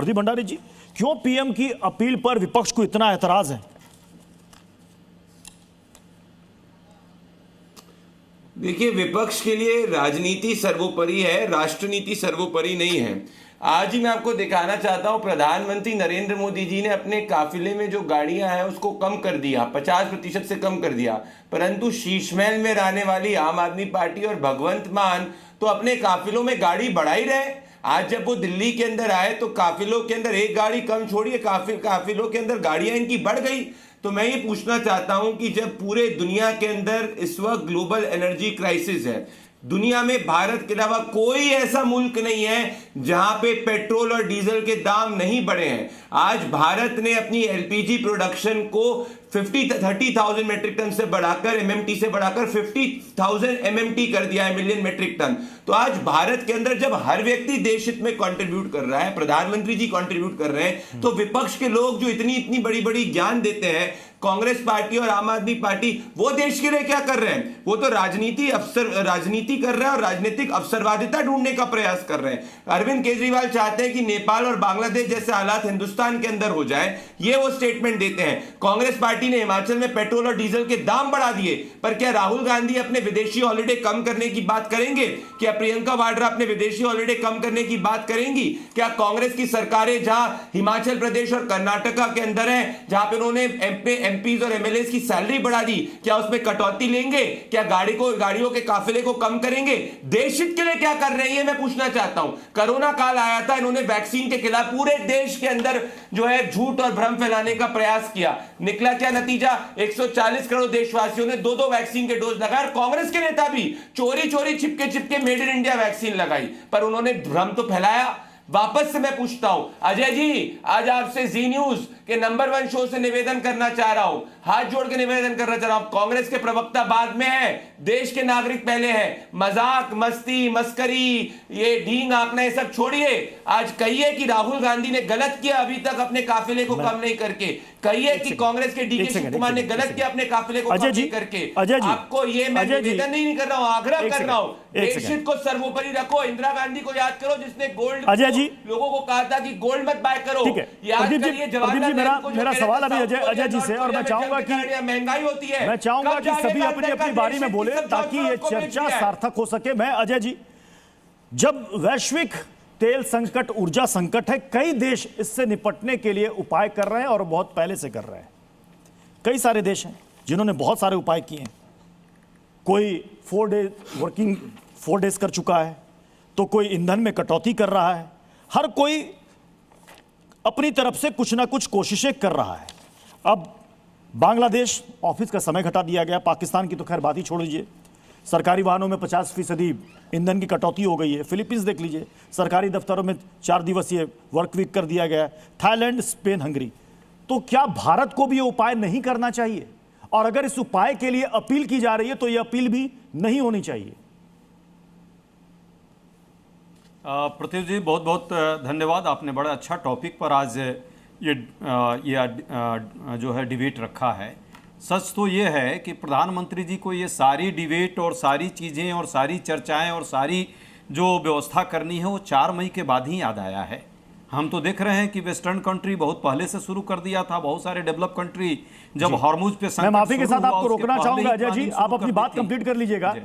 प्रदीप भंडारी जी, क्यों पीएम की अपील पर विपक्ष को इतना एतराज है? देखिए, विपक्ष के लिए राजनीति सर्वोपरि है, राष्ट्रनीति सर्वोपरि नहीं है। आज ही मैं आपको दिखाना चाहता हूं, प्रधानमंत्री नरेंद्र मोदी जी ने अपने काफिले में जो गाड़ियां हैं उसको कम कर दिया, 50% से कम कर दिया, परंतु शीशमहल में रहने वाली आम आदमी पार्टी और भगवंत मान तो अपने काफिलों में गाड़ी बढ़ा ही रहे। आज जब वो दिल्ली के अंदर आए तो काफिलों के अंदर एक गाड़ी कम छोड़िए, काफिलों के अंदर गाड़ियां इनकी बढ़ गई। तो मैं ये पूछना चाहता हूं कि जब पूरे दुनिया के अंदर इस वक्त ग्लोबल एनर्जी क्राइसिस है, दुनिया में भारत के अलावा कोई ऐसा मुल्क नहीं है जहां पे पेट्रोल और डीजल के दाम नहीं बढ़े हैं। आज भारत ने अपनी एलपीजी प्रोडक्शन को 30,000 मेट्रिक टन से बढ़ाकर, एमएमटी से बढ़ाकर 50,000 एमएमटी कर दिया है, मिलियन मेट्रिक टन। तो आज भारत के अंदर जब हर व्यक्ति देश हित में कंट्रीब्यूट कर रहा है, प्रधानमंत्री जी कंट्रीब्यूट कर रहे हैं, तो विपक्ष के लोग जो इतनी बड़ी बड़ी ज्ञान देते हैं, कांग्रेस पार्टी और आम आदमी पार्टी, वो देश के लिए क्या कर रहे हैं? वो तो राजनीति कर रहे हैं और राजनीतिक अवसरवादिता ढूंढने का प्रयास कर रहे हैं। अरविंद केजरीवाल चाहते हैं कि नेपाल और बांग्लादेश जैसे हालात हिंदुस्तान के अंदर हो जाए, ये वो स्टेटमेंट देते हैं। कांग्रेस पार्टी ने हिमाचल में पेट्रोल और डीजल के दाम बढ़ा दिए, पर क्या राहुल गांधी अपने विदेशी हॉलिडे कम करने की बात करेंगे? क्या प्रियंका वाड्रा अपने विदेशी हॉलिडे कम करने की बात करेंगी? क्या कांग्रेस की सरकारें जहां हिमाचल प्रदेश और कर्नाटका के अंदर है, जहां पे उन्होंने एमपीज और एमएलएस की सैलरी बढ़ा दी, क्या उसमें कटौती लेंगे? क्या गाड़ियों के काफिले को कम करेंगे? देश हित के लिए क्या कर रहे हैं, मैं पूछना चाहता हूं। कोरोना काल आया था, इन्होंने वैक्सीन के खिलाफ पूरे देश के अंदर जो है झूठ और भ्रम फैलाने का प्रयास किया। निकला क्या नतीजा? 140 करोड़ देशवासियों ने 2-2 वैक्सीन के डोज लगाए। कांग्रेस के नेता भी चोरी चिपके मेड इन इंडिया वैक्सीन लगाई, पर उन्होंने भ्रम तो फैलाया। वापस से मैं पूछता हूं, अजय जी, आज आपसे जी न्यूज के नंबर 1 शो से निवेदन करना चाह रहा हूं, हाथ जोड़ के निवेदन करना चाह रहा हूं। कांग्रेस के प्रवक्ता बाद में है, देश के नागरिक पहले हैं। मजाक, मस्ती, मस्करी, ये ढींग आंकना, ये सब छोड़िए। आज कहिए कि राहुल गांधी ने गलत किया अभी तक अपने काफिले को कम नहीं करके। कहिए कि कांग्रेस के डीके शिव कुमार ने गलत किया अपने काफिले को कम नहीं करके। आपको ये मैं निवेदन नहीं कर रहा हूं, आग्रह कर रहा हूं, देश हित को सर्वोपरि रखो। इंदिरा गांधी को याद करो, जिसने गोल्ड लोगों को कहा था कि गोल्ड मत बाय करो। याद करिए जवाहरलाल नेहरू को। मेरा सवाल अभी अजय जी से, और मैं चाहूंगा कि महंगाई होती है, मैं चाहूंगा कि सभी अपनी अपनी बारी में बोले ताकि ये चर्चा सार्थक हो सके। मैं अजय जी, जब वैश्विक तेल संकट, ऊर्जा संकट है, कई देश इससे निपटने के लिए उपाय कर रहे हैं और बहुत पहले से कर रहे हैं। कई सारे देश हैं जिन्होंने बहुत सारे उपाय किए हैं। कोई 4 डेज कर चुका है, तो कोई ईंधन में कटौती कर रहा है। हर कोई अपनी तरफ से कुछ ना कुछ कोशिशें कर रहा है। अब बांग्लादेश, ऑफिस का समय घटा दिया गया। पाकिस्तान की तो खैर बात ही छोड़ लीजिए, सरकारी वाहनों में 50% ईंधन की कटौती हो गई है। फिलीपींस देख लीजिए, सरकारी दफ्तरों में 4 दिवसीय वर्क वीक कर दिया गया। Thailand, Spain, Hungary. तो क्या भारत को भी ये उपाय नहीं करना चाहिए? और अगर इस उपाय के लिए अपील की जा रही है तो यह अपील भी नहीं होनी चाहिए? पृथ्वी जी, बहुत बहुत धन्यवाद। आपने बड़ा अच्छा टॉपिक पर आज ये जो है डिबेट रखा है। सच तो ये है कि प्रधानमंत्री जी को ये सारी डिबेट और सारी चीज़ें और सारी चर्चाएं और सारी जो व्यवस्था करनी है वो 4 मई के बाद ही याद आया है। हम तो देख रहे हैं कि वेस्टर्न कंट्री बहुत पहले से शुरू कर दिया था। बहुत सारे डेवलप कंट्री जब हॉर्मुज पे मैं माफी के साथ आपको रोकना चाहूंगा अजय जी, आप अपनी बात कंप्लीट कर लीजिएगा।